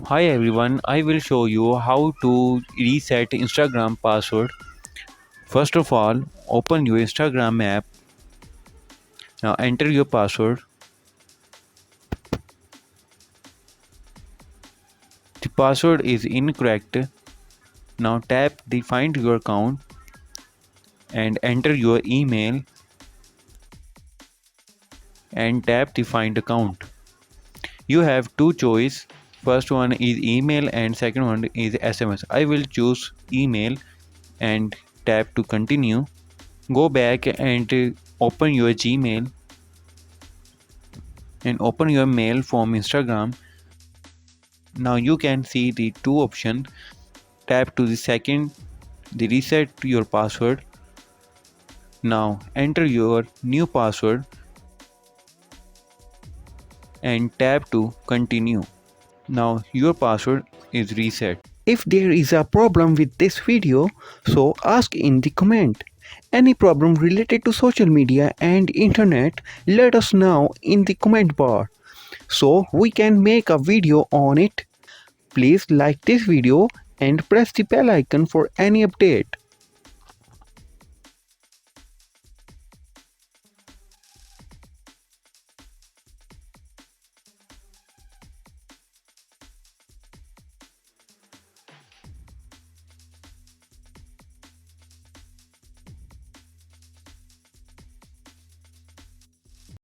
Hi everyone, I will show you how to reset Instagram password. First of all, open your Instagram app. Now enter your password. The password is incorrect. Now tap the find your account and enter your email and tap the find account. You have two choice. First one is email and second one is SMS. I will choose email and tap to continue. Go back and open your Gmail and open your mail from Instagram. Now you can see the two options. Tap to the second, the reset your password. Now enter your new password and tap to continue. Now your password is reset. If there is a problem with this video, so ask in the comment. Any problem related to social media and internet, let us know in the comment bar so we can make a video on it. Please like this video and press the bell icon for any update.